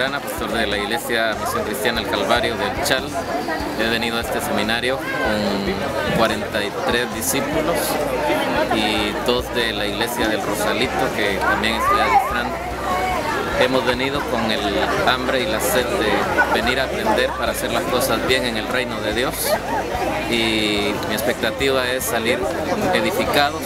Arana, pastor de la Iglesia Misión Cristiana El Calvario del Chal. He venido a este seminario con 43 discípulos y 2 de la Iglesia del Rosalito, que también estoy administrando. Hemos venido con el hambre y la sed de venir a aprender para hacer las cosas bien en el reino de Dios, y mi expectativa es salir edificados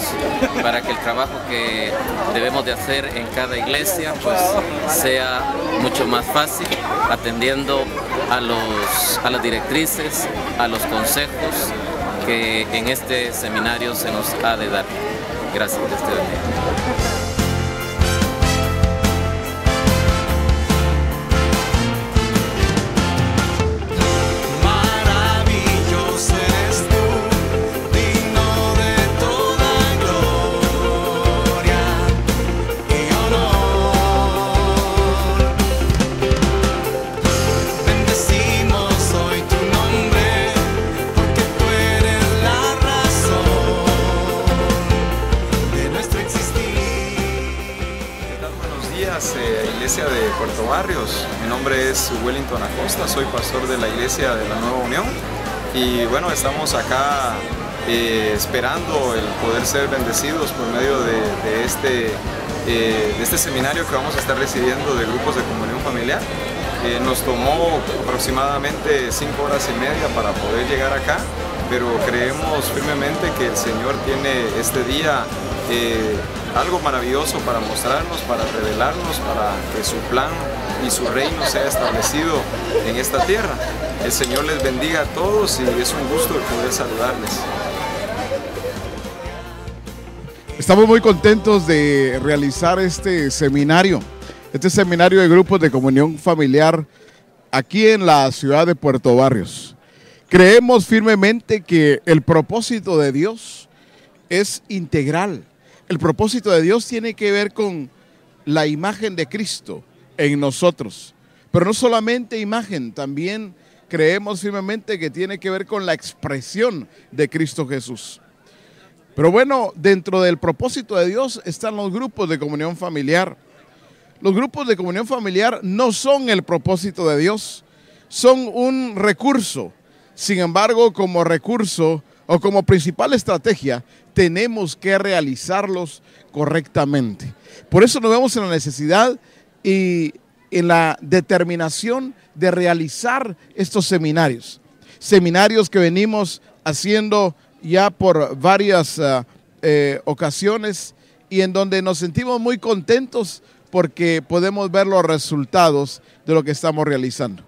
para que el trabajo que debemos de hacer en cada iglesia pues sea mucho más fácil, atendiendo a las directrices, a los consejos que en este seminario se nos ha de dar. Gracias, Dios te bendiga. Iglesia de Puerto Barrios. Mi nombre es Wellington Acosta, soy pastor de la Iglesia de la Nueva Unión, y bueno, estamos acá esperando el poder ser bendecidos por medio de este seminario que vamos a estar recibiendo de grupos de comunión familiar. Nos tomó aproximadamente 5 horas y media para poder llegar acá, pero creemos firmemente que el Señor tiene este día algo maravilloso para mostrarnos, para revelarnos, para que su plan y su reino sea establecido en esta tierra. El Señor les bendiga a todos y es un gusto el poder saludarles. Estamos muy contentos de realizar este seminario de grupos de comunión familiar aquí en la ciudad de Puerto Barrios. Creemos firmemente que el propósito de Dios es integral. El propósito de Dios tiene que ver con la imagen de Cristo en nosotros. Pero no solamente imagen, también creemos firmemente que tiene que ver con la expresión de Cristo Jesús. Pero bueno, dentro del propósito de Dios están los grupos de comunión familiar. Los grupos de comunión familiar no son el propósito de Dios, son un recurso. Sin embargo, como recurso o como principal estrategia, tenemos que realizarlos correctamente. Por eso nos vemos en la necesidad y en la determinación de realizar estos seminarios. Seminarios que venimos haciendo ya por varias ocasiones, y en donde nos sentimos muy contentos porque podemos ver los resultados de lo que estamos realizando.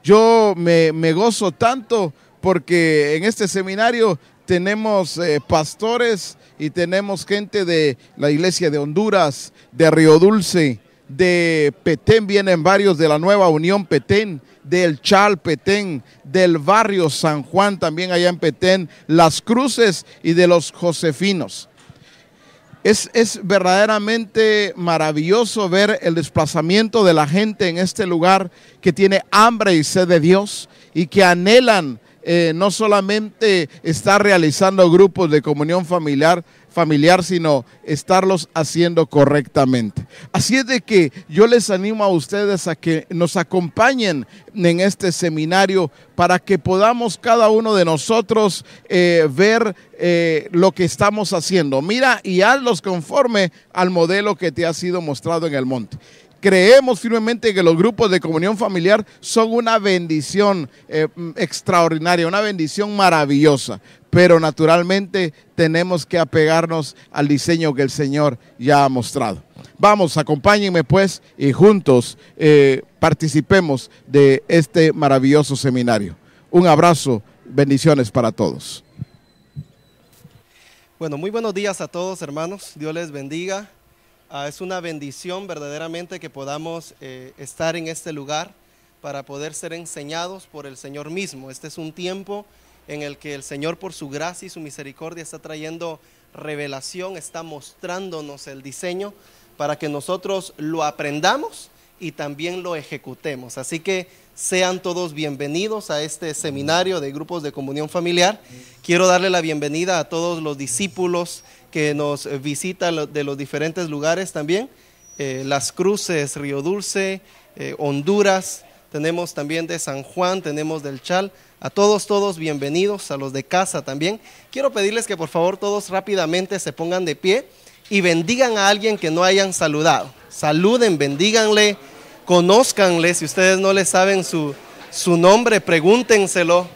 Yo me gozo tanto porque en este seminario tenemos pastores y tenemos gente de la Iglesia de Honduras, de Río Dulce, de Petén, vienen varios de la Nueva Unión Petén, del Chal Petén, del barrio San Juan también allá en Petén, Las Cruces y de los Josefinos. Es verdaderamente maravilloso ver el desplazamiento de la gente en este lugar que tiene hambre y sed de Dios y que anhelan no solamente estar realizando grupos de comunión familiar, sino estarlos haciendo correctamente. Así es de que yo les animo a ustedes a que nos acompañen en este seminario para que podamos cada uno de nosotros ver lo que estamos haciendo. Mira y hazlos conforme al modelo que te ha sido mostrado en el monte. Creemos firmemente que los grupos de comunión familiar son una bendición extraordinaria, una bendición maravillosa, pero naturalmente tenemos que apegarnos al diseño que el Señor ya ha mostrado. Vamos, acompáñenme pues y juntos participemos de este maravilloso seminario. Un abrazo, bendiciones para todos. Bueno, muy buenos días a todos, hermanos. Dios les bendiga. Es una bendición verdaderamente que podamos estar en este lugar para poder ser enseñados por el Señor mismo. Este es un tiempo en el que el Señor, por su gracia y su misericordia, está trayendo revelación, está mostrándonos el diseño para que nosotros lo aprendamos y también lo ejecutemos. Así que sean todos bienvenidos a este seminario de grupos de comunión familiar. Quiero darle la bienvenida a todos los discípulos que nos visitan de los diferentes lugares también. Las Cruces, Río Dulce, Honduras, tenemos también de San Juan, tenemos del Chal. A todos bienvenidos, a los de casa también. Quiero pedirles que por favor todos rápidamente se pongan de pie y bendigan a alguien que no hayan saludado. Saluden, bendíganle, conózcanle. Si ustedes no le saben su nombre, pregúntenselo.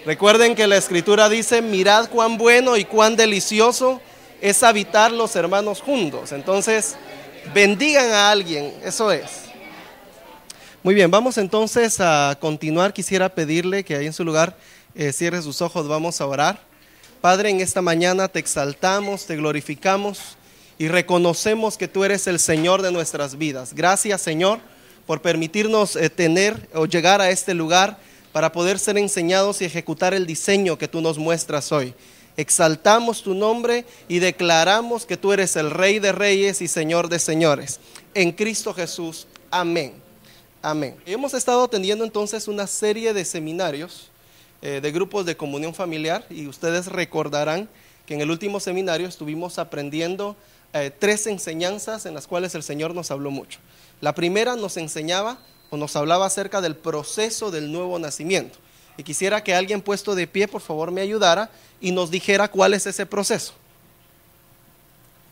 Recuerden que la Escritura dice: mirad cuán bueno y cuán delicioso es habitar los hermanos juntos. Entonces, bendigan a alguien, eso es. Muy bien, vamos entonces a continuar. Quisiera pedirle que ahí en su lugar cierre sus ojos, vamos a orar. Padre, en esta mañana te exaltamos, te glorificamos y reconocemos que tú eres el Señor de nuestras vidas. Gracias, Señor, por permitirnos tener o llegar a este lugar para poder ser enseñados y ejecutar el diseño que tú nos muestras hoy. Exaltamos tu nombre y declaramos que tú eres el Rey de Reyes y Señor de Señores. En Cristo Jesús, amén. Amén. Hemos estado atendiendo entonces una serie de seminarios de grupos de comunión familiar, y ustedes recordarán que en el último seminario estuvimos aprendiendo 3 enseñanzas en las cuales el Señor nos habló mucho. La primera nos enseñaba o nos hablaba acerca del proceso del nuevo nacimiento, y quisiera que alguien puesto de pie por favor me ayudara y nos dijera cuál es ese proceso.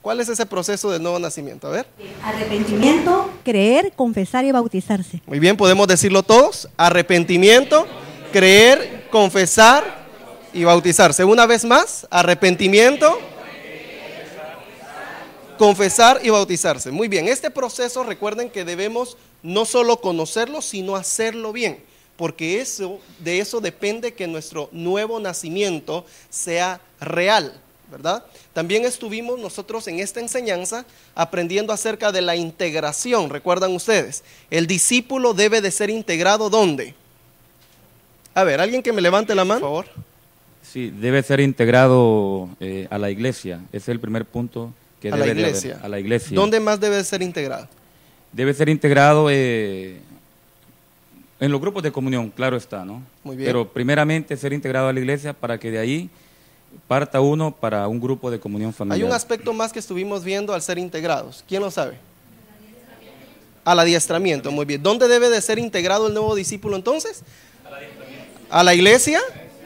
¿Cuál es ese proceso del nuevo nacimiento? A ver. Arrepentimiento, creer, confesar y bautizarse. Muy bien, podemos decirlo todos. Arrepentimiento, creer, confesar y bautizarse. Una vez más, arrepentimiento, confesar y bautizarse. Muy bien, este proceso, recuerden que debemos no solo conocerlo, sino hacerlo bien, porque de eso depende que nuestro nuevo nacimiento sea real, ¿verdad? También estuvimos nosotros en esta enseñanza aprendiendo acerca de la integración. ¿Recuerdan ustedes? El discípulo debe de ser integrado ¿dónde? A ver, alguien que me levante la mano, por favor. Sí, debe ser integrado a la iglesia. Ese es el primer punto que debe de haber. A la iglesia. ¿Dónde más debe de ser integrado? Debe ser integrado en los grupos de comunión, claro está, ¿no? Muy bien. Pero primeramente ser integrado a la iglesia para que de ahí parta uno para un grupo de comunión familiar. Hay un aspecto más que estuvimos viendo al ser integrados. ¿Quién lo sabe? Al adiestramiento, muy bien. ¿Dónde debe de ser integrado el nuevo discípulo entonces? A la iglesia,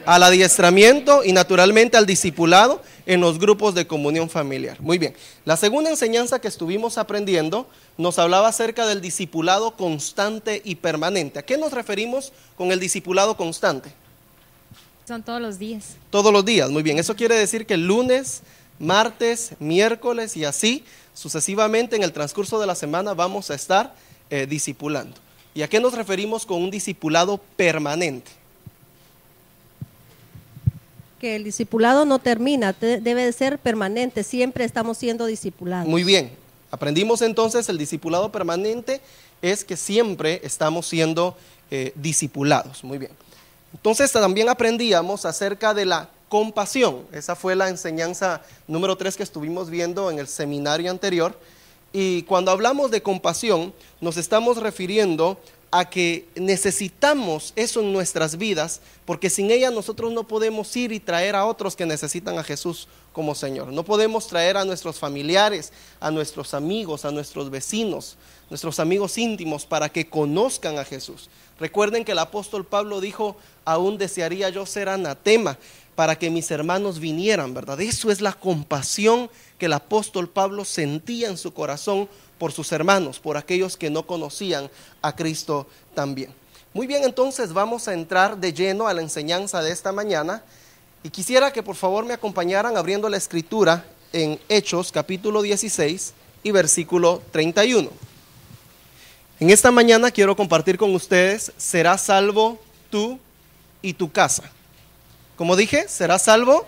al adiestramiento y naturalmente al discipulado en los grupos de comunión familiar. Muy bien. La segunda enseñanza que estuvimos aprendiendo nos hablaba acerca del discipulado constante y permanente. ¿A qué nos referimos con el discipulado constante? Son todos los días. Todos los días, muy bien. Eso quiere decir que el lunes, martes, miércoles y así sucesivamente en el transcurso de la semana vamos a estar discipulando. ¿Y a qué nos referimos con un discipulado permanente? Que el discipulado no termina, debe de ser permanente, siempre estamos siendo discipulados. Muy bien, aprendimos entonces el discipulado permanente es que siempre estamos siendo discipulados. Muy bien. Entonces también aprendíamos acerca de la compasión. Esa fue la enseñanza número 3 que estuvimos viendo en el seminario anterior. Y cuando hablamos de compasión, nos estamos refiriendo a que necesitamos eso en nuestras vidas, porque sin ella nosotros no podemos ir y traer a otros que necesitan a Jesús como Señor. No podemos traer a nuestros familiares, a nuestros amigos, a nuestros vecinos, nuestros amigos íntimos para que conozcan a Jesús. Recuerden que el apóstol Pablo dijo: aún desearía yo ser anatema para que mis hermanos vinieran, ¿verdad? Eso es la compasión que el apóstol Pablo sentía en su corazón por sus hermanos, por aquellos que no conocían a Cristo también. Muy bien, entonces vamos a entrar de lleno a la enseñanza de esta mañana y quisiera que por favor me acompañaran abriendo la escritura en Hechos capítulo 16 y versículo 31. En esta mañana quiero compartir con ustedes: serás salvo tú y tu casa. Como dije, serás salvo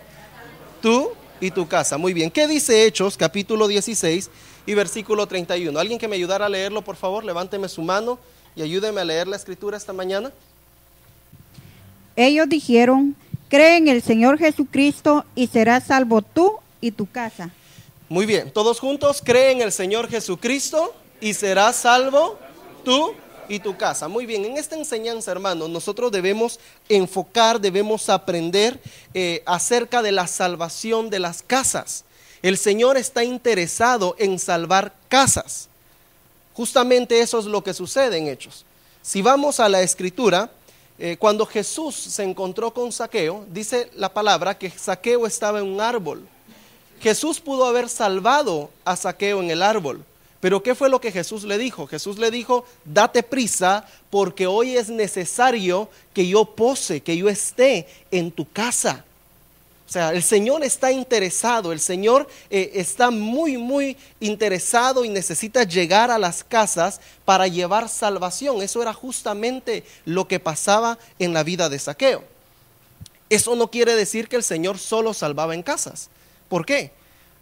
tú y tu casa. Muy bien, ¿qué dice Hechos capítulo 16 y versículo 31? ¿Alguien que me ayudara a leerlo, por favor? Levánteme su mano y ayúdeme a leer la escritura esta mañana. Ellos dijeron: cree en el Señor Jesucristo y serás salvo tú y tu casa. Muy bien, todos juntos: cree en el Señor Jesucristo y serás salvo tú y tu casa. Muy bien, en esta enseñanza, hermanos, nosotros debemos enfocar, debemos aprender acerca de la salvación de las casas. El Señor está interesado en salvar casas. Justamente eso es lo que sucede en Hechos. Si vamos a la Escritura, cuando Jesús se encontró con Zaqueo, dice la palabra que Zaqueo estaba en un árbol. Jesús pudo haber salvado a Zaqueo en el árbol, pero ¿qué fue lo que Jesús le dijo? Jesús le dijo, date prisa porque hoy es necesario que yo pose, que yo esté en tu casa. O sea, el Señor está interesado, el Señor está muy interesado y necesita llegar a las casas para llevar salvación. Eso era justamente lo que pasaba en la vida de Zaqueo. Eso no quiere decir que el Señor solo salvaba en casas. ¿Por qué?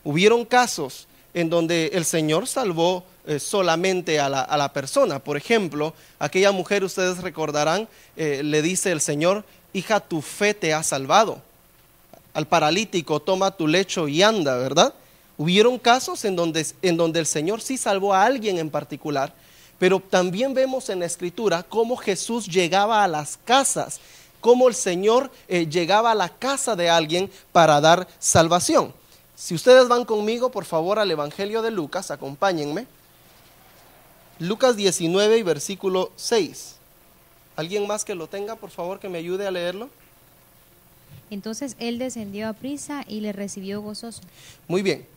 Hubieron casos en donde el Señor salvó solamente a la persona. Por ejemplo, aquella mujer, ustedes recordarán, le dice el Señor, hija, tu fe te ha salvado. Al paralítico, toma tu lecho y anda, ¿verdad? Hubieron casos en donde el Señor sí salvó a alguien en particular, pero también vemos en la Escritura cómo Jesús llegaba a las casas, cómo el Señor llegaba a la casa de alguien para dar salvación. Si ustedes van conmigo, por favor, al Evangelio de Lucas, acompáñenme. Lucas 19 y versículo 6. ¿Alguien más que lo tenga, por favor, que me ayude a leerlo? Entonces él descendió a prisa y le recibió gozoso. Muy bien.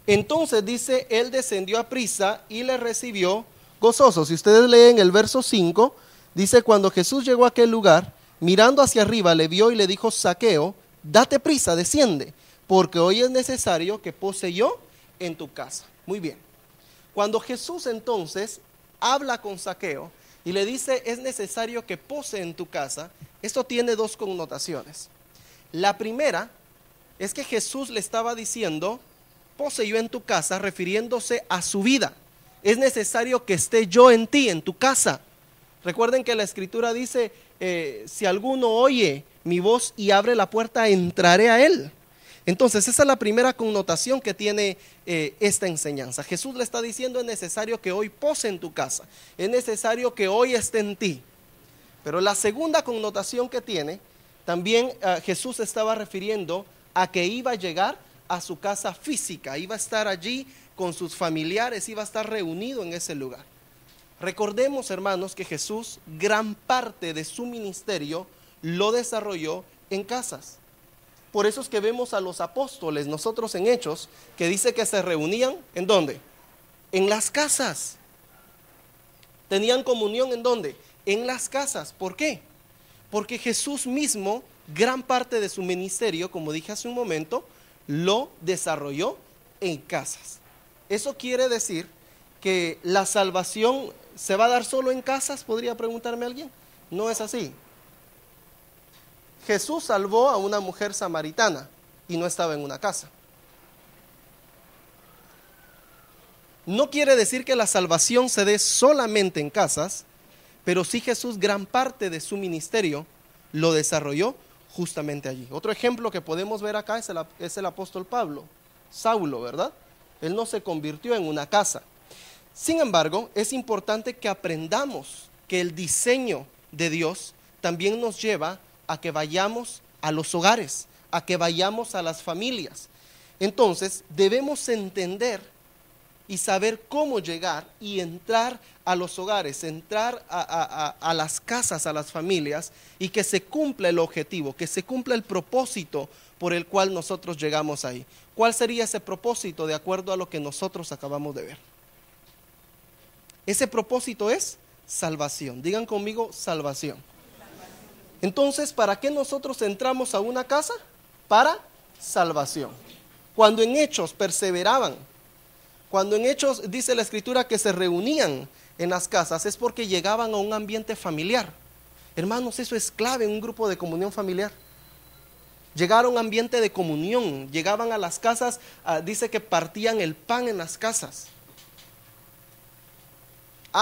Entonces dice, él descendió a prisa y le recibió gozoso. Si ustedes leen el verso 5, dice, cuando Jesús llegó a aquel lugar, mirando hacia arriba, le vio y le dijo, Zaqueo, date prisa, desciende, porque hoy es necesario que pose yo en tu casa. Muy bien. Cuando Jesús entonces habla con Zaqueo y le dice, es necesario que pose en tu casa, esto tiene dos connotaciones. La primera es que Jesús le estaba diciendo, pose yo en tu casa, refiriéndose a su vida. Es necesario que esté yo en ti, en tu casa. Recuerden que la Escritura dice, si alguno oye mi voz y abre la puerta, entraré a él. Entonces esa es la primera connotación que tiene esta enseñanza. Jesús le está diciendo, es necesario que hoy pose en tu casa, es necesario que hoy esté en ti. Pero la segunda connotación que tiene, también Jesús estaba refiriendo a que iba a llegar a su casa física, iba a estar allí con sus familiares, iba a estar reunido en ese lugar. Recordemos, hermanos, que Jesús gran parte de su ministerio lo desarrolló en casas. Por eso es que vemos a los apóstoles, nosotros en Hechos, que dice que se reunían, ¿en dónde? En las casas. ¿Tenían comunión en dónde? En las casas. ¿Por qué? Porque Jesús mismo, gran parte de su ministerio, como dije hace un momento, lo desarrolló en casas. Eso quiere decir que la salvación se va a dar solo en casas, podría preguntarme alguien. No es así. Jesús salvó a una mujer samaritana y no estaba en una casa. No quiere decir que la salvación se dé solamente en casas, pero sí Jesús gran parte de su ministerio lo desarrolló justamente allí. Otro ejemplo que podemos ver acá es el apóstol Pablo, Saulo, ¿verdad? Él no se convirtió en una casa. Sin embargo, es importante que aprendamos que el diseño de Dios también nos lleva a que vayamos a los hogares, a que vayamos a las familias. Entonces, debemos entender y saber cómo llegar y entrar a los hogares, entrar a las casas, a las familias, y que se cumpla el objetivo, que se cumpla el propósito por el cual nosotros llegamos ahí. ¿Cuál sería ese propósito de acuerdo a lo que nosotros acabamos de ver? Ese propósito es salvación. Digan conmigo, salvación. Entonces, ¿para qué nosotros entramos a una casa? Para salvación. Cuando en Hechos perseveraban, cuando en Hechos dice la Escritura que se reunían en las casas, es porque llegaban a un ambiente familiar. Hermanos, eso es clave en un grupo de comunión familiar. Llegar a un ambiente de comunión, llegaban a las casas, dice que partían el pan en las casas.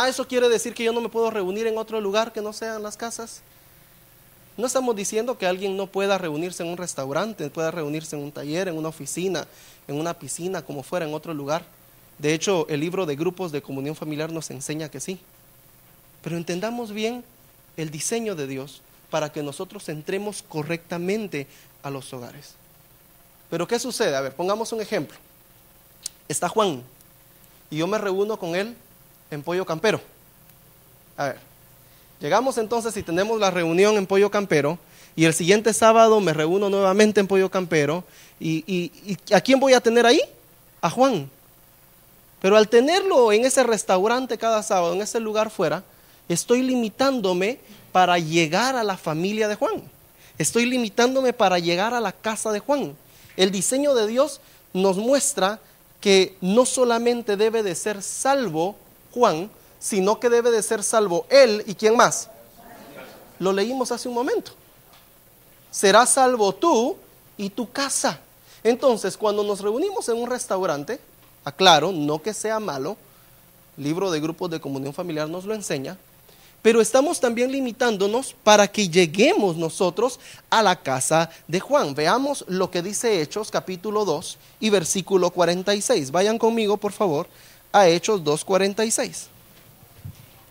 ¿Eso quiere decir que yo no me puedo reunir en otro lugar que no sean las casas? No estamos diciendo que alguien no pueda reunirse en un restaurante, pueda reunirse en un taller, en una oficina, en una piscina, como fuera, en otro lugar. De hecho, el libro de grupos de comunión familiar nos enseña que sí. Pero entendamos bien el diseño de Dios para que nosotros entremos correctamente a los hogares. Pero ¿qué sucede? A ver, pongamos un ejemplo. Está Juan y yo me reúno con él en Pollo Campero. A ver, llegamos entonces y tenemos la reunión en Pollo Campero, y el siguiente sábado me reúno nuevamente en Pollo Campero, y ¿a quién voy a tener ahí? A Juan. Pero al tenerlo en ese restaurante cada sábado, en ese lugar fuera, estoy limitándome para llegar a la familia de Juan. Estoy limitándome para llegar a la casa de Juan. El diseño de Dios nos muestra que no solamente debe de ser salvo Juan, sino que debe de ser salvo él y ¿quién más? Lo leímos hace un momento. Serás salvo tú y tu casa. Entonces, cuando nos reunimos en un restaurante, aclaro, no que sea malo, el libro de grupos de comunión familiar nos lo enseña, pero estamos también limitándonos para que lleguemos nosotros a la casa de Juan. Veamos lo que dice Hechos capítulo 2 y versículo 46. Vayan conmigo, por favor, a Hechos 2:46.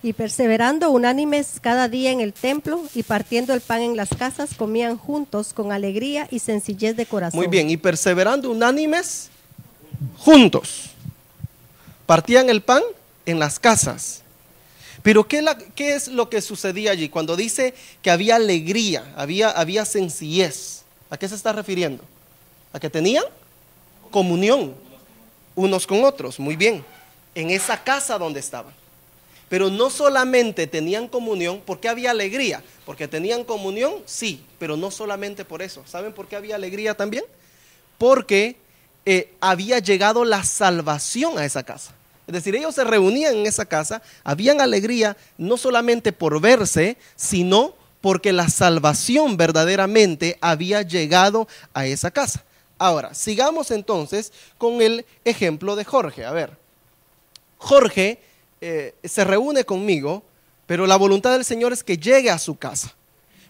Y perseverando unánimes cada día en el templo y partiendo el pan en las casas, comían juntos con alegría y sencillez de corazón. Muy bien, y perseverando unánimes juntos, partían el pan en las casas. Pero ¿qué es lo que sucedía allí? Cuando dice que había alegría, había sencillez, ¿a qué se está refiriendo? ¿A que tenían comunión unos con otros? Muy bien, en esa casa donde estaban. Pero no solamente tenían comunión, ¿por qué había alegría? Porque tenían comunión, sí, pero no solamente por eso. ¿Saben por qué había alegría también? Porque había llegado la salvación a esa casa. Es decir, ellos se reunían en esa casa, habían alegría no solamente por verse, sino porque la salvación verdaderamente había llegado a esa casa. Ahora, sigamos entonces con el ejemplo de Jorge. A ver, Jorge se reúne conmigo, pero la voluntad del Señor es que llegue a su casa.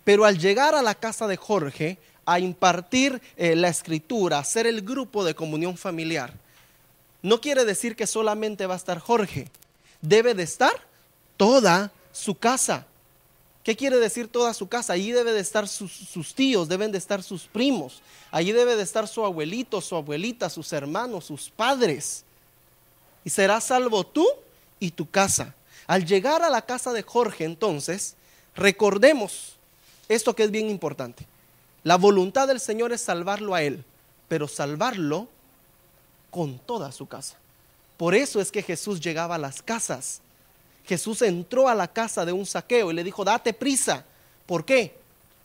Pero al llegar a la casa de Jorge, a impartir la escritura, a hacer el grupo de comunión familiar, no quiere decir que solamente va a estar Jorge, debe de estar toda su casa. ¿Qué quiere decir toda su casa? Allí debe de estar sus tíos, deben de estar sus primos, allí debe de estar su abuelito, su abuelita, sus hermanos, sus padres. Y serás salvo tú y tu casa. Al llegar a la casa de Jorge, entonces, recordemos esto que es bien importante. La voluntad del Señor es salvarlo a él, pero salvarlo con toda su casa. Por eso es que Jesús llegaba a las casas. Jesús entró a la casa de un Zaqueo y le dijo, date prisa. ¿Por qué?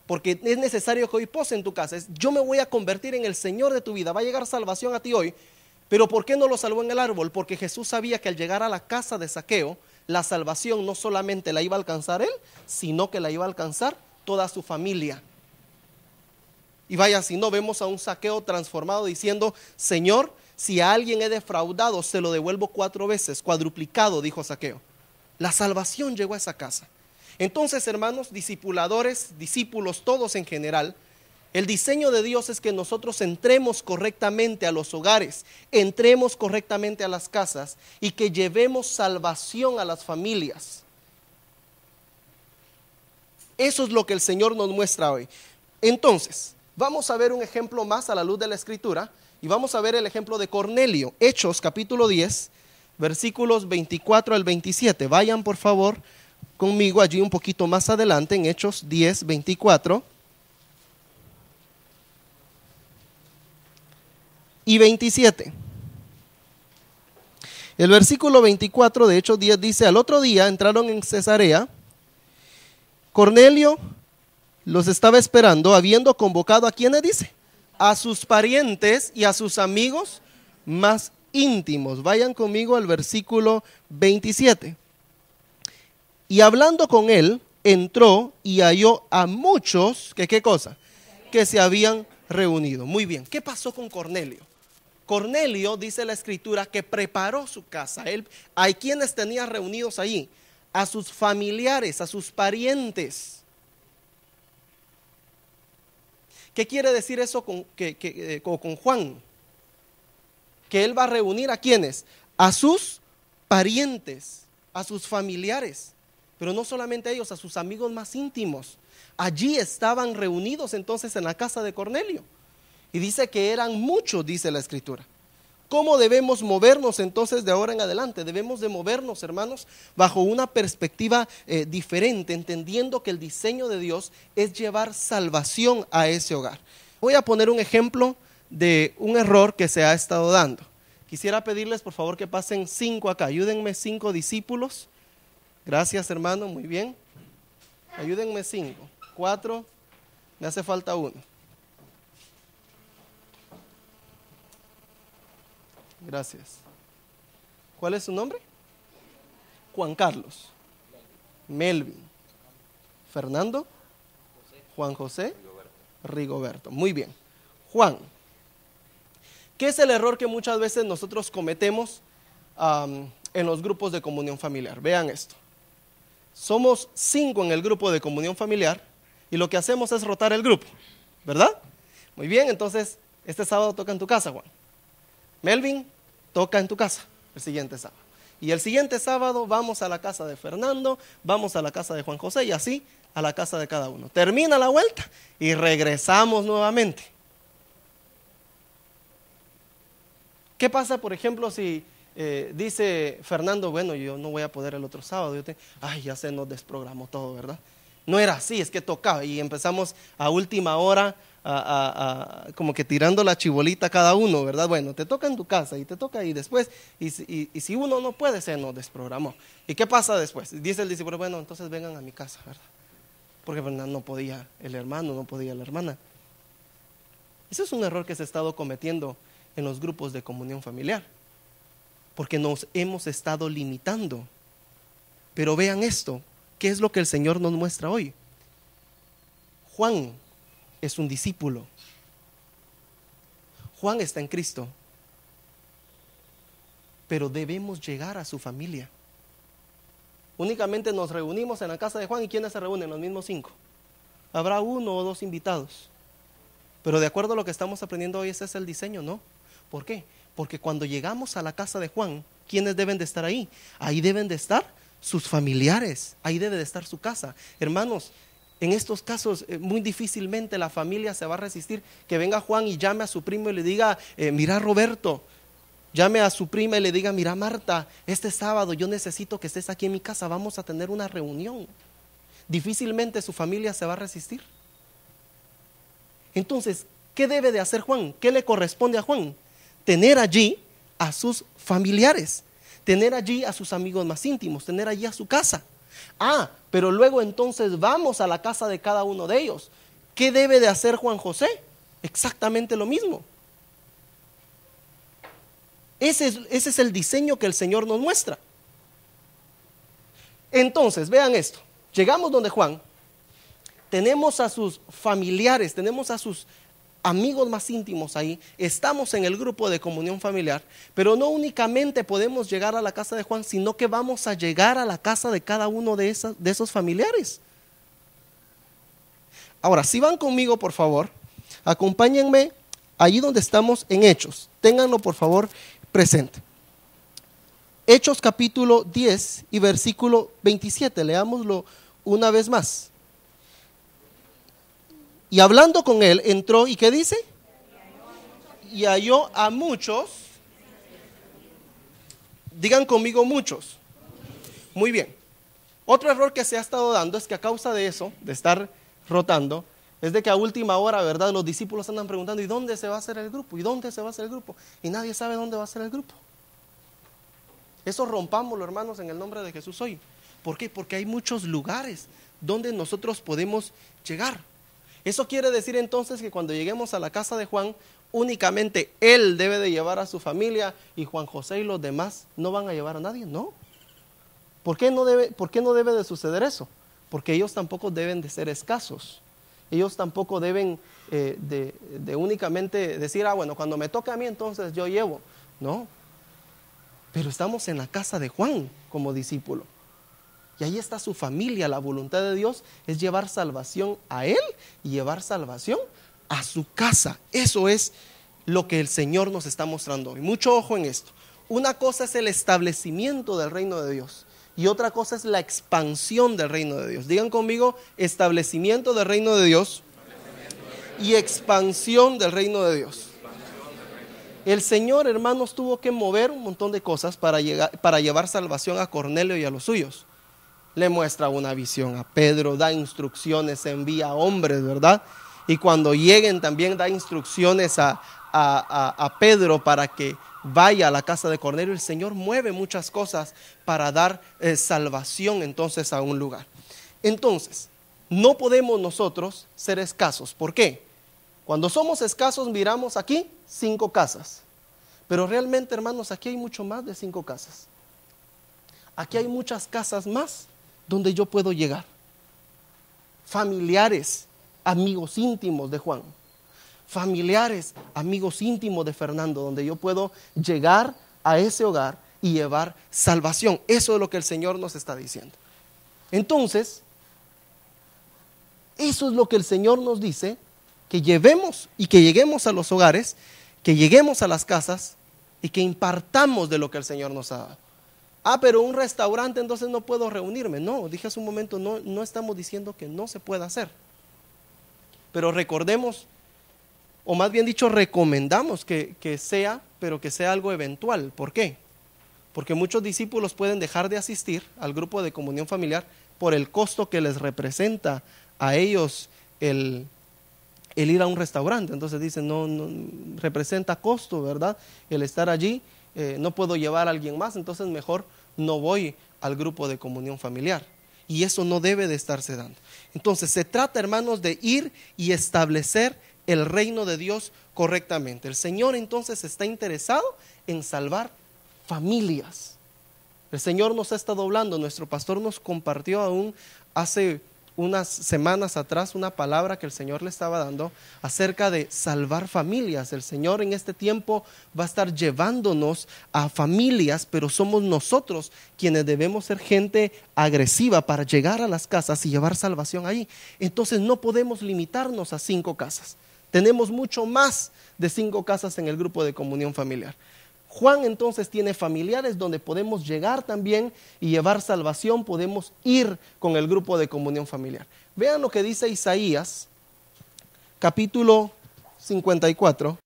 Porque es necesario que hoy pose en tu casa. Yo me voy a convertir en el Señor de tu vida. Va a llegar salvación a ti hoy. Pero ¿por qué no lo salvó en el árbol? Porque Jesús sabía que al llegar a la casa de Zaqueo, la salvación no solamente la iba a alcanzar él, sino que la iba a alcanzar toda su familia. Y vaya, si no, vemos a un Zaqueo transformado diciendo, Señor, si a alguien he defraudado, se lo devuelvo 4 veces, cuadruplicado, dijo Zaqueo. La salvación llegó a esa casa. Entonces, hermanos, discipuladores, discípulos, todos en general, el diseño de Dios es que nosotros entremos correctamente a los hogares, entremos correctamente a las casas y que llevemos salvación a las familias. Eso es lo que el Señor nos muestra hoy. Entonces, vamos a ver un ejemplo más a la luz de la Escritura y vamos a ver el ejemplo de Cornelio. Hechos capítulo 10, versículos 24 al 27. Vayan por favor conmigo allí un poquito más adelante en Hechos 10, 24. Y 27. El versículo 24 de Hechos 10 dice, al otro día entraron en Cesarea, Cornelio los estaba esperando, habiendo convocado a quienes dice, a sus parientes y a sus amigos más íntimos. Vayan conmigo al versículo 27. Y hablando con él, entró y halló a muchos, que ¿qué cosa? Que se habían reunido. Muy bien, ¿qué pasó con Cornelio? Cornelio, dice la Escritura, que preparó su casa. Él, hay quienes tenía reunidos allí, a sus familiares, a sus parientes. ¿Qué quiere decir eso con Juan? Que él va a reunir a quienes, a sus parientes, a sus familiares, pero no solamente a ellos, a sus amigos más íntimos. Allí estaban reunidos entonces en la casa de Cornelio. Y dice que eran muchos, dice la Escritura. ¿Cómo debemos movernos entonces de ahora en adelante? Debemos de movernos, hermanos, bajo una perspectiva diferente, entendiendo que el diseño de Dios es llevar salvación a ese hogar. Voy a poner un ejemplo de un error que se ha estado dando. Quisiera pedirles por favor que pasen 5 acá. Ayúdenme 5 discípulos. Gracias, hermano, muy bien. Ayúdenme 5. 4, me hace falta 1. Gracias. ¿Cuál es su nombre? Juan Carlos. Melvin. Fernando. Juan José. Rigoberto. Muy bien. Juan. ¿Qué es el error que muchas veces nosotros cometemos en los grupos de comunión familiar? Vean esto. Somos 5 en el grupo de comunión familiar y lo que hacemos es rotar el grupo, ¿verdad? Muy bien, entonces este sábado toca en tu casa, Juan. Melvin, toca en tu casa el siguiente sábado. Y el siguiente sábado vamos a la casa de Fernando, vamos a la casa de Juan José y así a la casa de cada uno. Termina la vuelta y regresamos nuevamente. ¿Qué pasa, por ejemplo, si dice Fernando, bueno, yo no voy a poder el otro sábado? Ya se nos desprogramó todo, ¿verdad? No era así, es que tocaba y empezamos a última hora como que tirando la chibolita a cada uno, ¿verdad? Bueno, te toca en tu casa y te toca y después, y si uno no puede, se nos desprogramó. ¿Y qué pasa después? Dice el discípulo, bueno, entonces vengan a mi casa, ¿verdad? Porque no podía el hermano, no podía la hermana. Eso es un error que se ha estado cometiendo en los grupos de comunión familiar, porque nos hemos estado limitando. Pero vean esto, ¿qué es lo que el Señor nos muestra hoy? Juan es un discípulo. Juan está en Cristo, pero debemos llegar a su familia. Únicamente nos reunimos en la casa de Juan y ¿quiénes se reúnen? Los mismos 5. Habrá 1 o 2 invitados. Pero de acuerdo a lo que estamos aprendiendo hoy, ese es el diseño, ¿no? ¿Por qué? Porque cuando llegamos a la casa de Juan, ¿quiénes deben de estar ahí? Ahí deben de estar sus familiares, ahí debe de estar su casa. Hermanos, en estos casos muy difícilmente la familia se va a resistir que venga Juan y llame a su primo y le diga, mira Roberto, llame a su prima y le diga, mira Marta, este sábado yo necesito que estés aquí en mi casa, vamos a tener una reunión. Difícilmente su familia se va a resistir. Entonces, ¿qué debe de hacer Juan? ¿Qué le corresponde a Juan? Tener allí a sus familiares, tener allí a sus amigos más íntimos, tener allí a su casa. Pero luego entonces vamos a la casa de cada uno de ellos. ¿Qué debe de hacer Juan José? Exactamente lo mismo. Ese es el diseño que el Señor nos muestra. Entonces, vean esto. Llegamos donde Juan, tenemos a sus familiares, tenemos a sus amigos más íntimos ahí, estamos en el grupo de comunión familiar, pero no únicamente podemos llegar a la casa de Juan, sino que vamos a llegar a la casa de cada uno de esos familiares. Ahora, si van conmigo, por favor, acompáñenme allí donde estamos en Hechos, ténganlo por favor presente. Hechos capítulo 10 y versículo 27, leámoslo una vez más. Y hablando con él, entró, ¿y qué dice? Y halló a muchos. Digan conmigo muchos. Muy bien. Otro error que se ha estado dando es que a causa de eso, de estar rotando, es de que a última hora, ¿verdad? Los discípulos andan preguntando, ¿y dónde se va a hacer el grupo? ¿Y dónde se va a hacer el grupo? Y nadie sabe dónde va a ser el grupo. Eso rompámoslo, hermanos, en el nombre de Jesús hoy. ¿Por qué? Porque hay muchos lugares donde nosotros podemos llegar. Eso quiere decir entonces que cuando lleguemos a la casa de Juan, únicamente él debe de llevar a su familia y Juan José y los demás no van a llevar a nadie, ¿no? ¿Por qué no debe de suceder eso? Porque ellos tampoco deben de ser escasos. Ellos tampoco deben de únicamente decir, bueno, cuando me toca a mí entonces yo llevo. No, pero estamos en la casa de Juan como discípulo. Y ahí está su familia. La voluntad de Dios es llevar salvación a él y llevar salvación a su casa. Eso es lo que el Señor nos está mostrando hoy. Mucho ojo en esto. Una cosa es el establecimiento del reino de Dios y otra cosa es la expansión del reino de Dios. Digan conmigo, establecimiento del reino de Dios y expansión del reino de Dios. El Señor, hermanos, tuvo que mover un montón de cosas para llevar salvación a Cornelio y a los suyos. Le muestra una visión a Pedro, da instrucciones, envía a hombres, ¿verdad? Y cuando lleguen también da instrucciones a Pedro para que vaya a la casa de Cornelio. El Señor mueve muchas cosas para dar salvación entonces a un lugar. Entonces, no podemos nosotros ser escasos. ¿Por qué? Cuando somos escasos miramos aquí 5 casas. Pero realmente, hermanos, aquí hay mucho más de 5 casas. Aquí hay muchas casas más donde yo puedo llegar. Familiares, amigos íntimos de Juan. Familiares, amigos íntimos de Fernando, donde yo puedo llegar a ese hogar y llevar salvación. Eso es lo que el Señor nos está diciendo. Entonces, eso es lo que el Señor nos dice, que llevemos y que lleguemos a los hogares, que lleguemos a las casas y que impartamos de lo que el Señor nos ha dado. Pero un restaurante, entonces no puedo reunirme. No, dije hace un momento, no estamos diciendo que no se pueda hacer. Pero recordemos, o más bien dicho, recomendamos que sea, pero que sea algo eventual. ¿Por qué? Porque muchos discípulos pueden dejar de asistir al grupo de comunión familiar por el costo que les representa a ellos el ir a un restaurante. Entonces dicen, no representa costo, ¿verdad? El estar allí, no puedo llevar a alguien más, entonces mejor no voy al grupo de comunión familiar. Y eso no debe de estarse dando. Entonces se trata, hermanos, de ir y establecer el reino de Dios correctamente. El Señor entonces está interesado en salvar familias. El Señor nos ha estado hablando. Nuestro pastor nos compartió aún hace unas semanas atrás una palabra que el Señor le estaba dando acerca de salvar familias. El Señor en este tiempo va a estar llevándonos a familias, pero somos nosotros quienes debemos ser gente agresiva para llegar a las casas y llevar salvación ahí. Entonces no podemos limitarnos a 5 casas. Tenemos mucho más de 5 casas en el grupo de comunión familiar. Juan entonces tiene familiares donde podemos llegar también y llevar salvación, podemos ir con el grupo de comunión familiar. Vean lo que dice Isaías, capítulo 54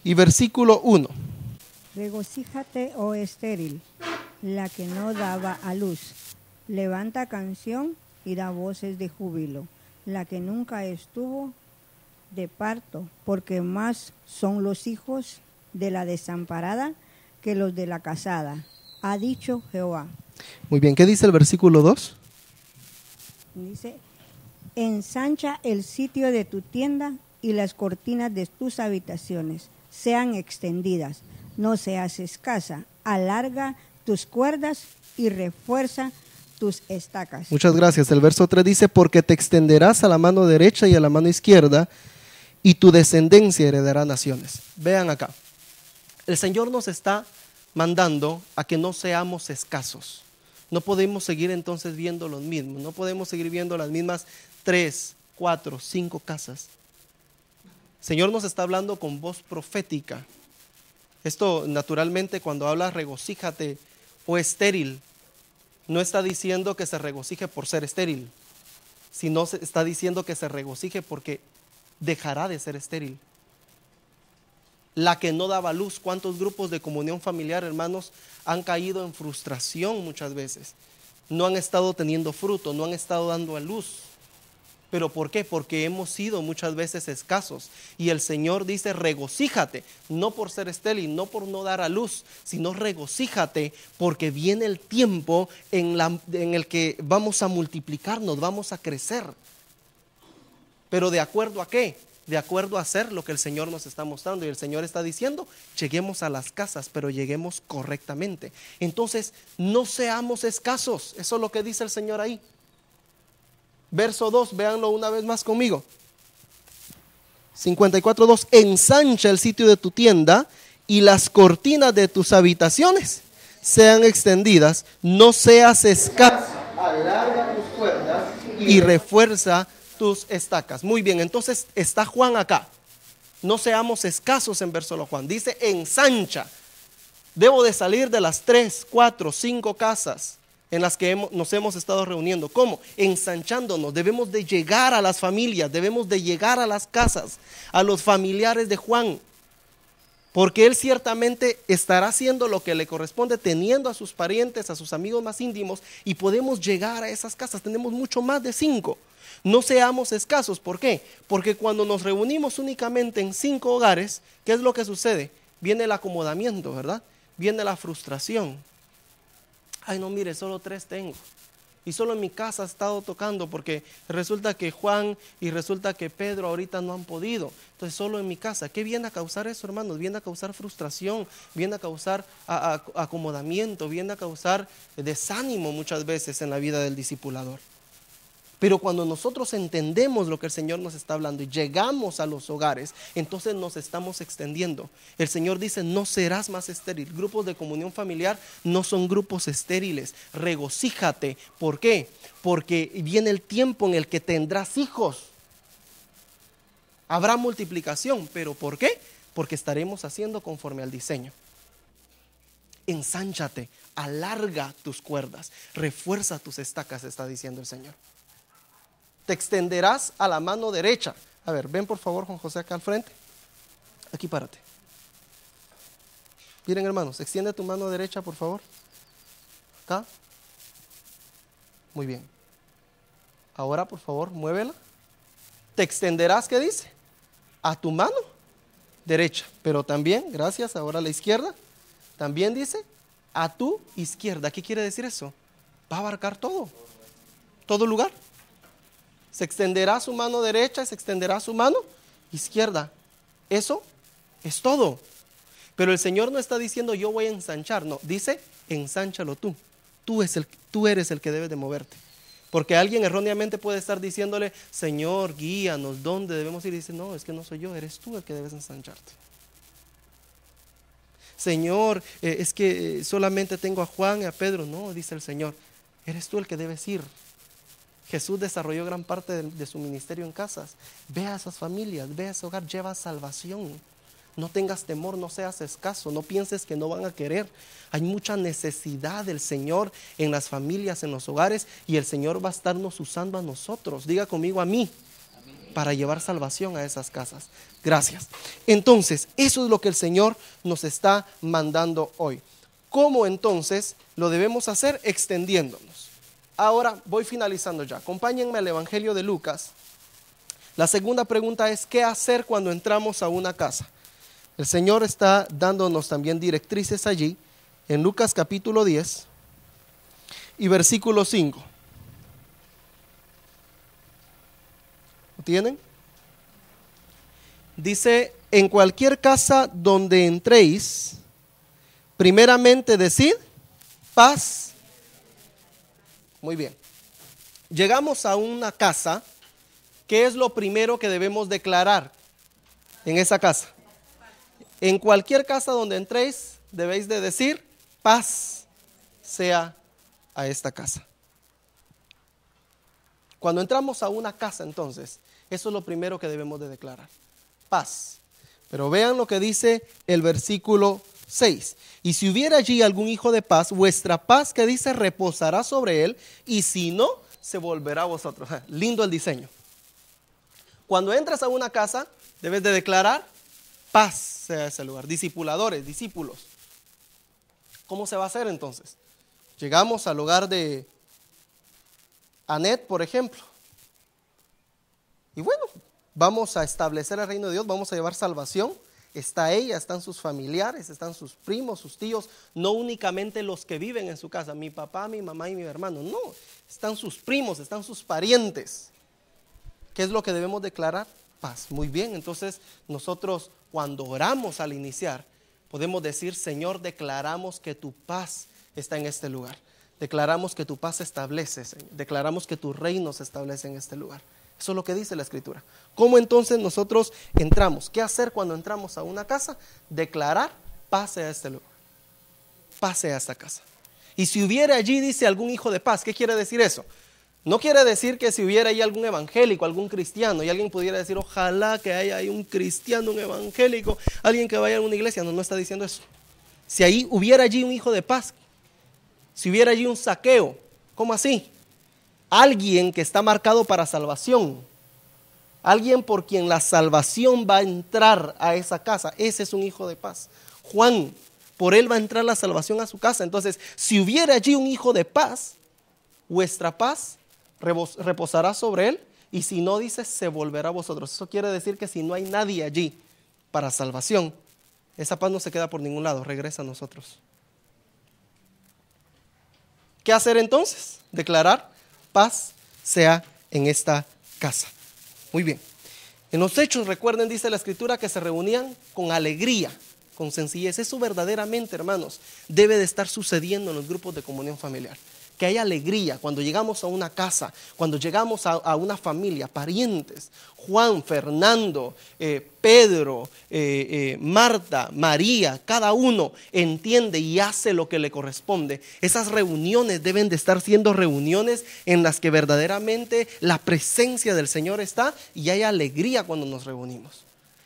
y versículo 1. Regocíjate, oh estéril, la que no daba a luz. Levanta canción y da voces de júbilo, la que nunca estuvo de parto, porque más son los hijos de la desamparada que los de la casada, ha dicho Jehová. Muy bien, ¿qué dice el versículo 2? Dice, ensancha el sitio de tu tienda y las cortinas de tus habitaciones sean extendidas, no seas escasa, alarga tus cuerdas y refuerza tus estacas. Muchas gracias. El verso 3 dice, porque te extenderás a la mano derecha y a la mano izquierda, y tu descendencia heredará naciones. Vean acá. El Señor nos está mandando a que no seamos escasos. No podemos seguir entonces viendo los mismos. No podemos seguir viendo las mismas 3, 4, 5 casas. El Señor nos está hablando con voz profética. Esto naturalmente cuando habla regocíjate o estéril, no está diciendo que se regocije por ser estéril, sino está diciendo que se regocije porque dejará de ser estéril. La que no daba luz. ¿Cuántos grupos de comunión familiar, hermanos, han caído en frustración muchas veces? No han estado teniendo fruto, no han estado dando a luz. ¿Pero por qué? Porque hemos sido muchas veces escasos. Y el Señor dice, regocíjate, no por ser estéril, no por no dar a luz, sino regocíjate porque viene el tiempo en el que vamos a multiplicarnos, vamos a crecer. ¿Pero de acuerdo a qué? De acuerdo a hacer lo que el Señor nos está mostrando. Y el Señor está diciendo, lleguemos a las casas, pero lleguemos correctamente. Entonces, no seamos escasos. Eso es lo que dice el Señor ahí. Verso 2, véanlo una vez más conmigo. 54:2, ensancha el sitio de tu tienda y las cortinas de tus habitaciones sean extendidas. No seas escaso. Alarga tus cuerdas y refuerza tus estacas. Muy bien, entonces está Juan acá. No seamos escasos en verso Juan. Dice ensancha. Debo de salir de las 3, 4, 5 casas en las que nos hemos estado reuniendo. ¿Cómo? Ensanchándonos. Debemos de llegar a las familias, debemos de llegar a las casas, a los familiares de Juan. Porque Él ciertamente estará haciendo lo que le corresponde, teniendo a sus parientes, a sus amigos más íntimos, y podemos llegar a esas casas. Tenemos mucho más de 5. No seamos escasos. ¿Por qué? Porque cuando nos reunimos únicamente en 5 hogares, ¿qué es lo que sucede? Viene el acomodamiento, ¿verdad? Viene la frustración. Ay, no, mire, solo 3 tengo. Y solo en mi casa ha estado tocando porque resulta que Juan y resulta que Pedro ahorita no han podido. Entonces solo en mi casa. ¿Qué viene a causar eso, hermanos? Viene a causar frustración, viene a causar acomodamiento, viene a causar desánimo muchas veces en la vida del discipulador. Pero cuando nosotros entendemos lo que el Señor nos está hablando y llegamos a los hogares, entonces nos estamos extendiendo. El Señor dice, no serás más estéril. Grupos de comunión familiar no son grupos estériles. Regocíjate. ¿Por qué? Porque viene el tiempo en el que tendrás hijos. Habrá multiplicación. ¿Pero por qué? Porque estaremos haciendo conforme al diseño. Ensánchate, alarga tus cuerdas, refuerza tus estacas, está diciendo el Señor. Te extenderás a la mano derecha. A ver, ven por favor, Juan José, acá al frente. Aquí párate. Miren, hermanos, extiende tu mano derecha, por favor. Acá. Muy bien. Ahora, por favor, muévela. Te extenderás, ¿qué dice? A tu mano derecha. Pero también, gracias, ahora a la izquierda. También dice, a tu izquierda. ¿Qué quiere decir eso? Va a abarcar todo. Todo lugar. Se extenderá su mano derecha, se extenderá su mano izquierda. Eso es todo. Pero el Señor no está diciendo yo voy a ensanchar, no, dice ensánchalo tú. Tú eres el que debes de moverte. Porque alguien erróneamente puede estar diciéndole, Señor, guíanos, ¿dónde debemos ir? Y dice, no, es que no soy yo, eres tú el que debes ensancharte. Señor, es que solamente tengo a Juan y a Pedro. No, dice el Señor, eres tú el que debes ir. Jesús desarrolló gran parte de su ministerio en casas. Ve a esas familias, ve a ese hogar, lleva salvación. No tengas temor, no seas escaso, no pienses que no van a querer. Hay mucha necesidad del Señor en las familias, en los hogares, y el Señor va a estarnos usando a nosotros. Diga conmigo, a mí, para llevar salvación a esas casas. Gracias. Entonces, eso es lo que el Señor nos está mandando hoy. ¿Cómo entonces lo debemos hacer? Extendiéndonos. Ahora voy finalizando ya. Acompáñenme al Evangelio de Lucas. La segunda pregunta es, ¿qué hacer cuando entramos a una casa? El Señor está dándonos también directrices allí, en Lucas capítulo 10 y versículo 5. ¿Lo tienen? Dice, en cualquier casa donde entréis, primeramente decid, paz. Muy bien. Llegamos a una casa. ¿Qué es lo primero que debemos declarar en esa casa? En cualquier casa donde entréis, debéis de decir, paz sea a esta casa. Cuando entramos a una casa, entonces, eso es lo primero que debemos de declarar. Paz. Pero vean lo que dice el versículo 6. Y si hubiera allí algún hijo de paz, vuestra paz, que dice, reposará sobre él, y si no, se volverá a vosotros. Lindo el diseño. Cuando entras a una casa, debes de declarar paz sea ese lugar. Discipuladores, discípulos. ¿Cómo se va a hacer entonces? Llegamos al hogar de Anet, por ejemplo. Y bueno, vamos a establecer el reino de Dios, vamos a llevar salvación. Está ella, están sus familiares, están sus primos, sus tíos, no únicamente los que viven en su casa, mi papá, mi mamá y mi hermano, no, están sus primos, están sus parientes. ¿Qué es lo que debemos declarar? Paz. Muy bien, entonces nosotros cuando oramos al iniciar, podemos decir, Señor, declaramos que tu paz está en este lugar. Declaramos que tu paz se establece, Señor. Declaramos que tu reino se establece en este lugar. Eso es lo que dice la Escritura. ¿Cómo entonces nosotros entramos? ¿Qué hacer cuando entramos a una casa? Declarar, pase a este lugar. Pase a esta casa. Y si hubiera allí, dice, algún hijo de paz, ¿qué quiere decir eso? No quiere decir que si hubiera ahí algún evangélico, algún cristiano, y alguien pudiera decir, ojalá que haya ahí un cristiano, un evangélico, alguien que vaya a una iglesia. No, no está diciendo eso. Si ahí hubiera allí un hijo de paz, si hubiera allí un Zaqueo, ¿cómo así? Alguien que está marcado para salvación, alguien por quien la salvación va a entrar a esa casa. Ese es un hijo de paz. Juan, por él va a entrar la salvación a su casa. Entonces, si hubiera allí un hijo de paz, vuestra paz reposará sobre él, y si no, dice, se volverá a vosotros. Eso quiere decir que si no hay nadie allí para salvación, esa paz no se queda por ningún lado, regresa a nosotros. ¿Qué hacer entonces? Declarar: paz sea en esta casa. Muy bien. En los Hechos, recuerden, dice la Escritura, que se reunían con alegría, con sencillez. Eso verdaderamente, hermanos, debe de estar sucediendo en los grupos de comunión familiar. Que haya alegría cuando llegamos a una casa, cuando llegamos a una familia, parientes. Juan, Fernando, Pedro, Marta, María, cada uno entiende y hace lo que le corresponde. Esas reuniones deben de estar siendo reuniones en las que verdaderamente la presencia del Señor está y hay alegría cuando nos reunimos.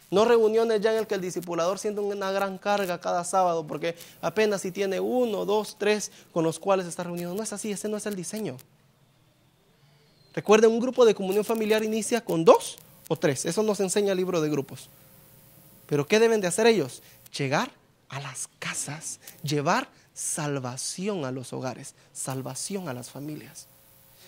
No reuniones ya en el que el discipulador siente una gran carga cada sábado porque apenas si tiene 1, 2, 3 con los cuales está reunido. No es así, ese no es el diseño. Recuerden, un grupo de comunión familiar inicia con 2 o 3. Eso nos enseña el libro de grupos. Pero ¿qué deben de hacer ellos? Llegar a las casas, llevar salvación a los hogares, salvación a las familias.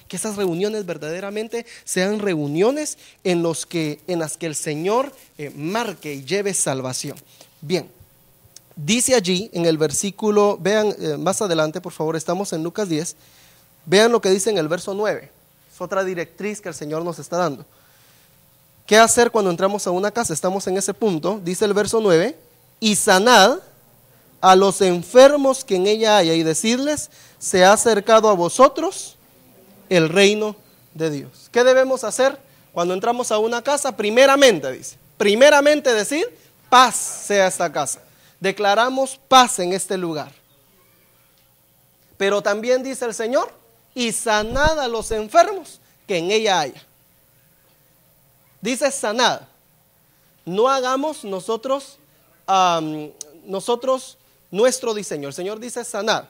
Que esas reuniones verdaderamente sean reuniones en las que el Señor marque y lleve salvación. Bien, dice allí en el versículo, vean más adelante por favor, estamos en Lucas 10, vean lo que dice en el verso 9, es otra directriz que el Señor nos está dando. ¿Qué hacer cuando entramos a una casa? Estamos en ese punto, dice el verso 9, y sanad a los enfermos que en ella haya, y decidles, se ha acercado a vosotros el reino de Dios. ¿Qué debemos hacer cuando entramos a una casa? Primeramente, dice, primeramente decir, paz sea esta casa. Declaramos paz en este lugar. Pero también dice el Señor, y sanad a los enfermos que en ella haya. Dice sanad. No hagamos nosotros nuestro diseño. El Señor dice sanad.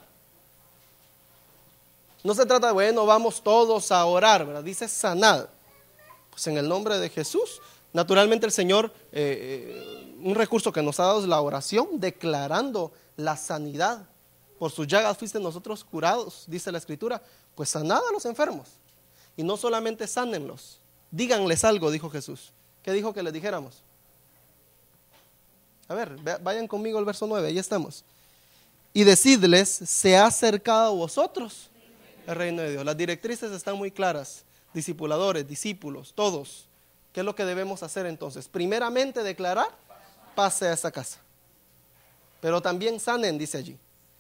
No se trata de, bueno, vamos todos a orar, ¿verdad? Dice sanad. Pues en el nombre de Jesús. Naturalmente el Señor, un recurso que nos ha dado es la oración, declarando la sanidad. Por sus llagas fuiste nosotros curados, dice la Escritura. Pues sanad a los enfermos. Y no solamente sánenlos, díganles algo, dijo Jesús. ¿Qué dijo que les dijéramos? A ver, vayan conmigo al verso 9, ahí estamos. Y decidles, se ha acercado a vosotros el reino de Dios. Las directrices están muy claras. Discipuladores, discípulos, todos. ¿Qué es lo que debemos hacer entonces? Primeramente declarar, paz sea esa casa. Pero también sanen, dice allí,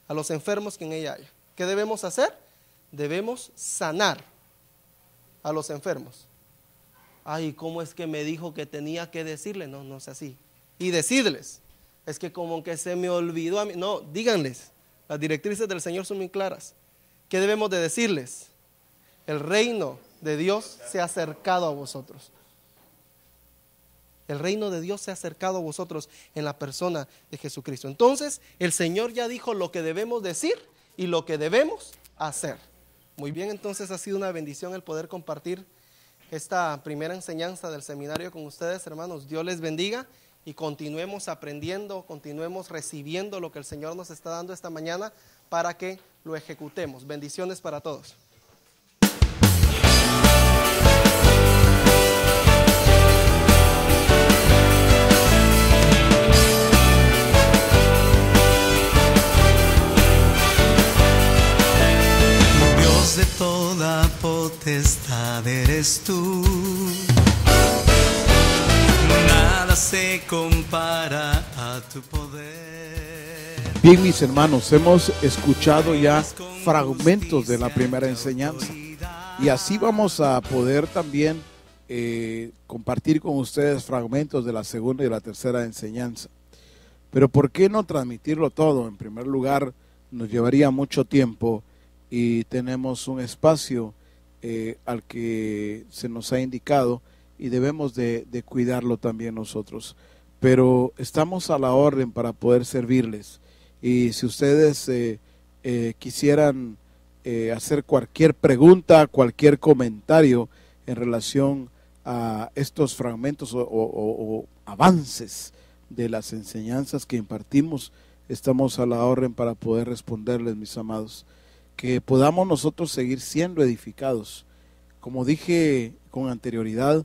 a los enfermos que en ella haya. ¿Qué debemos hacer? Debemos sanar a los enfermos. Ay, ¿cómo es que me dijo que tenía que decirle? No, no es así. Y decirles, es que como que se me olvidó a mí. No, díganles, las directrices del Señor son muy claras. ¿Qué debemos de decirles? El reino de Dios se ha acercado a vosotros. El reino de Dios se ha acercado a vosotros en la persona de Jesucristo. Entonces, el Señor ya dijo lo que debemos decir y lo que debemos hacer. Muy bien, entonces ha sido una bendición el poder compartir esta primera enseñanza del seminario con ustedes, hermanos. Dios les bendiga y continuemos aprendiendo, continuemos recibiendo lo que el Señor nos está dando esta mañana para que lo ejecutemos. Bendiciones para todos. Dios de toda potestad eres tú. Nada se compara a tu poder. Bien, mis hermanos, hemos escuchado ya fragmentos de la primera enseñanza y así vamos a poder también compartir con ustedes fragmentos de la segunda y la tercera enseñanza. Pero ¿por qué no transmitirlo todo? En primer lugar, nos llevaría mucho tiempo y tenemos un espacio al que se nos ha indicado y debemos de cuidarlo también nosotros. Pero estamos a la orden para poder servirles. Y si ustedes quisieran hacer cualquier pregunta, cualquier comentario en relación a estos fragmentos o avances de las enseñanzas que impartimos, estamos a la orden para poder responderles, mis amados. Que podamos nosotros seguir siendo edificados. Como dije con anterioridad,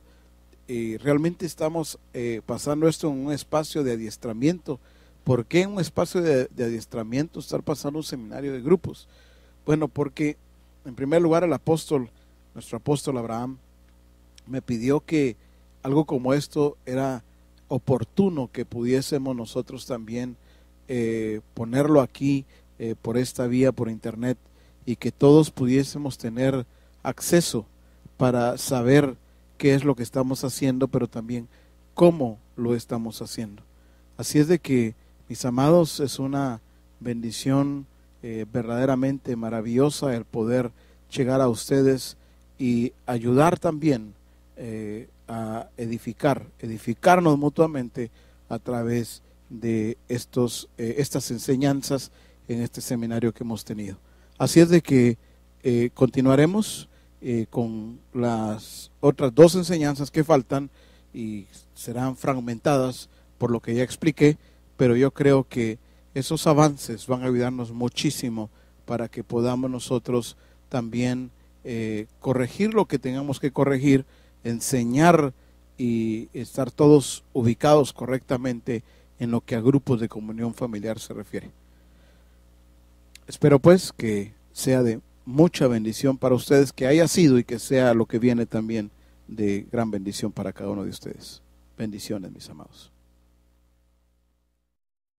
realmente estamos pasando esto en un espacio de adiestramiento. ¿Por qué en un espacio de adiestramiento estar pasando un seminario de grupos? Bueno, porque en primer lugar nuestro apóstol Abraham, me pidió que algo como esto era oportuno que pudiésemos nosotros también ponerlo aquí por esta vía, por internet, y que todos pudiésemos tener acceso para saber qué es lo que estamos haciendo, pero también cómo lo estamos haciendo. Así es de que, mis amados, es una bendición verdaderamente maravillosa el poder llegar a ustedes y ayudar también a edificarnos mutuamente a través de estas enseñanzas en este seminario que hemos tenido. Así es de que continuaremos con las otras 2 enseñanzas que faltan y serán fragmentadas por lo que ya expliqué, pero yo creo que esos avances van a ayudarnos muchísimo para que podamos nosotros también corregir lo que tengamos que corregir, enseñar y estar todos ubicados correctamente en lo que a grupos de comunión familiar se refiere. Espero pues que sea de mucha bendición para ustedes, que haya sido y que sea lo que viene también de gran bendición para cada uno de ustedes. Bendiciones, mis amados.